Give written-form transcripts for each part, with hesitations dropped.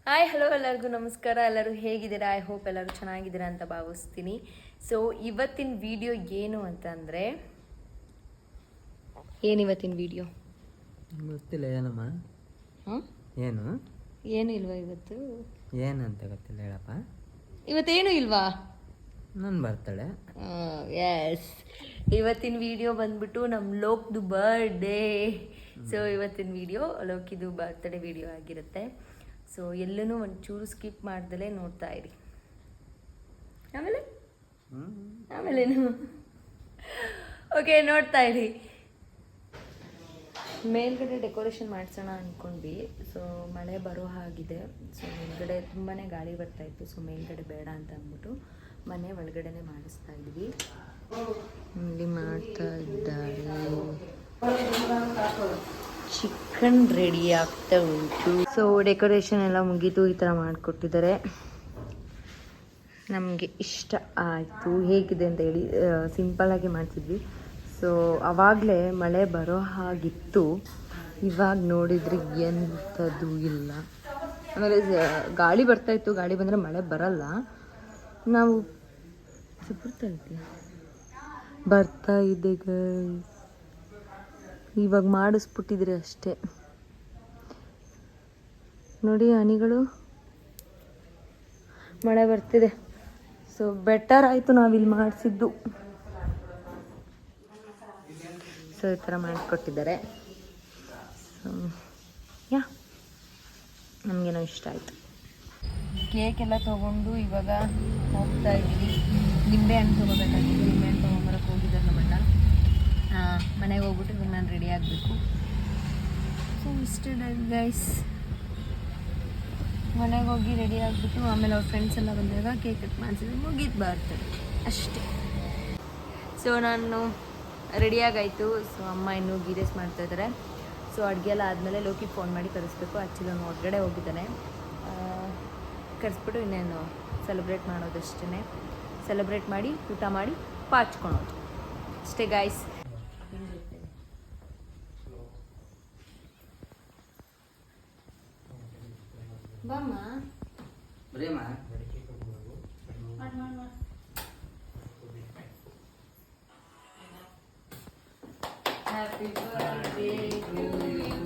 Hi hello ಎಲ್ಲರಿಗೂ ನಮಸ್ಕಾರ. ಎಲ್ಲರೂ ಹೇಗಿದ್ದೀರಾ? ಐ ಹೋಪ್ ಎಲ್ಲರೂ ಚೆನ್ನಾಗಿದ್ದೀರಾ ಅಂತ ಭಾವಿಸ್ತೀನಿ. ಸೊ ಇವತ್ತಿನ ವಿಡಿಯೋ ಏನು ಅಂತಂದರೆ ಏನಿವತ್ತಿನ ವಿಡಿಯೋ ಗೊತ್ತಿಲ್ಲ. ಏನಮ್ಮ? ಹಾಂ, ಏನು ಇಲ್ವಾ ಇವತ್ತು? ಏನಂತ ಗೊತ್ತಿಲ್ಲ, ಹೇಳಪ್ಪ. ಇವತ್ತೇನು ಇಲ್ವಾ? ನನ್ನ ಬರ್ತಡೆ. ಎಸ್, ಇವತ್ತಿನ ವಿಡಿಯೋ ಬಂದ್ಬಿಟ್ಟು ನಮ್ಮ ಲೋಕ್ದು ಬರ್ಡೇ. ಸೊ ಇವತ್ತಿನ ವಿಡಿಯೋ ಲೋಕಿದು ಬರ್ತ್ಡೇ ವಿಡಿಯೋ ಆಗಿರುತ್ತೆ. ಸೊ ಎಲ್ಲೂ ಒಂಚೂರು ಸ್ಕಿಪ್ ಮಾಡ್ದಲೇ ನೋಡ್ತಾ ಇರಿ. ಆಮೇಲೇನು ಓಕೆ, ನೋಡ್ತಾ ಇರಿ. ಮೇಲ್ಗಡೆ ಡೆಕೋರೇಷನ್ ಮಾಡಿಸೋಣ ಅಂದ್ಕೊಂಡ್ವಿ. ಸೊ ಮಳೆ ಬರೋ ಹಾಗಿದೆ. ಸೊ ಮೇಲ್ಗಡೆ ತುಂಬಾ ಗಾಳಿ ಬರ್ತಾಯಿತ್ತು. ಸೊ ಮೇಲ್ಗಡೆ ಬೇಡ ಅಂತ ಅಂದ್ಬಿಟ್ಟು ಮನೆ ಒಳಗಡೆನೆ ಮಾಡಿಸ್ತಾ ಇದ್ವಿ. ಇಲ್ಲಿ ಮಾಡ್ತಾ ಇದ್ದಾರೆ. ಚಿಕನ್ ರೆಡಿ ಆಗ್ತಾ ಉಂಟು. ಸೊ ಡೆಕೋರೇಷನ್ ಎಲ್ಲ ಮುಗೀತು. ಈ ಥರ ಮಾಡಿಕೊಟ್ಟಿದ್ದಾರೆ. ನಮಗೆ ಇಷ್ಟ ಆಯಿತು. ಹೇಗಿದೆ ಅಂತ ಹೇಳಿ. ಸಿಂಪಲ್ಲಾಗಿ ಮಾಡ್ತಿದ್ವಿ. ಸೊ ಆವಾಗಲೇ ಮಳೆ ಬರೋ ಹಾಗಿತ್ತು. ಇವಾಗ ನೋಡಿದ್ರೆ ಎಂಥದ್ದು ಇಲ್ಲ. ಆಮೇಲೆ ಗಾಳಿ ಬರ್ತಾಯಿತ್ತು. ಗಾಳಿ ಬಂದರೆ ಮಳೆ ಬರಲ್ಲ. ನಾವು ಬರ್ತಾ ಇದೆ ಗೈಸ್. ಇವಾಗ ಮಾಡಿಸ್ಬಿಟ್ಟಿದ್ರೆ ಅಷ್ಟೇ. ನೋಡಿ ಹನಿಗಳು, ಮಳೆ ಬರ್ತಿದೆ. ಸೊ ಬೆಟರ್ ಆಯಿತು ನಾವಿಲ್ಲಿ ಮಾಡಿಸಿದ್ದು. ಸೊ ಈ ಥರ ಮಾಡಿಕೊಟ್ಟಿದ್ದಾರೆ. ಸೊ ಯಾ, ನಮಗೇನೋ ಇಷ್ಟ ಆಯಿತು. ಕೇಕ್ ಎಲ್ಲ ತೊಗೊಂಡು ಇವಾಗ ಹೋಗ್ತಾ ಇದ್ದೀವಿ. ನಿಂಬೆ ಹಣ್ಣು ತೊಗೋಬೇಕಾಗಿತ್ತು. ನಿಂಬೆ ಹಣ್ಣು ತೊಗೊಂಬರಕ್ಕೆ ಹೋಗಿದ್ದಾರೆ ನಮ್ಮಣ್ಣ. ಮನೆಗೆ ಹೋಗ್ಬಿಟ್ಟು ಇವಾಗ ನಾನು ರೆಡಿ ಆಗಬೇಕು. ಸೊ ಇಷ್ಟೇ ಗೈಸ್. ಮನೆಗೆ ಹೋಗಿ ರೆಡಿ ಆಗಿಬಿಟ್ಟು ಆಮೇಲೆ ಅವ್ರ ಫ್ರೆಂಡ್ಸ್ ಎಲ್ಲ ಬಂದಾಗ ಕೇಕ್ ಕಟ್ ಮಾಡಿಸಿದ್ರೆ ಮುಗೀತು ಬರ್ತದೆ ಅಷ್ಟೇ. ಸೊ ನಾನು ರೆಡಿಯಾಗಾಯಿತು. ಸೊ ಅಮ್ಮ ಇನ್ನೂ ಗೀ ರೈಸ್ ಮಾಡ್ತಾಯಿದ್ದಾರೆ. ಸೊ ಅಡುಗೆ ಎಲ್ಲ ಆದಮೇಲೆ ಲೋಕಿ ಫೋನ್ ಮಾಡಿ ಕರೆಸ್ಬೇಕು. ಆ್ಯಕ್ಚುಲಿ ಅವನು ಹೊರಗಡೆ ಹೋಗಿದ್ದಾನೆ. ಕರೆಸ್ಬಿಟ್ಟು ಇನ್ನೇನು ಸೆಲೆಬ್ರೇಟ್ ಮಾಡೋದಷ್ಟೇ. ಸೆಲೆಬ್ರೇಟ್ ಮಾಡಿ ಊಟ ಮಾಡಿ ಪಾಚ್ಕೊಳೋದು ಅಷ್ಟೇ ಗಾಯ್ಸ್. ಬಾಮ್ಮ Happy birthday to you.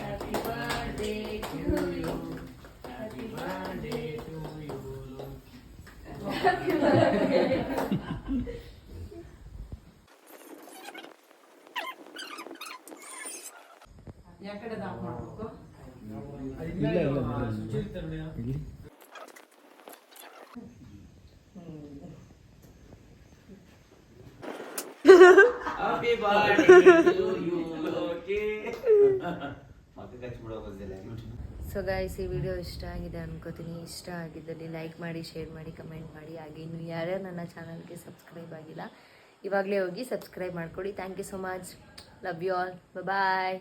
Happy birthday to you. Happy birthday to you. Happy birthday. ಯಾಕಡೆ ದಾಪ ಮಾಡಬೇಕು? ಇಲ್ಲ ಇಲ್ಲಿ. Happy birthday to you. Okay. So guys, ಈ ವಿಡಿಯೋ ಇಷ್ಟ ಆಗಿದೆ ಅನ್ಕೋತೀನಿ. ಇಷ್ಟ ಆಗಿದ್ದಲ್ಲಿ ಲೈಕ್ ಮಾಡಿ, ಶೇರ್ ಮಾಡಿ, ಕಮೆಂಟ್ ಮಾಡಿ. ಹಾಗೆ ಇನ್ನು ಯಾರ್ಯಾರು ನನ್ನ ಚಾನಲ್ಗೆ ಸಬ್ಸ್ಕ್ರೈಬ್ ಆಗಿಲ್ಲ, ಇವಾಗಲೇ ಹೋಗಿ ಸಬ್ಸ್ಕ್ರೈಬ್ ಮಾಡ್ಕೊಳ್ಳಿ. Thank you so much. Love you all. Bye.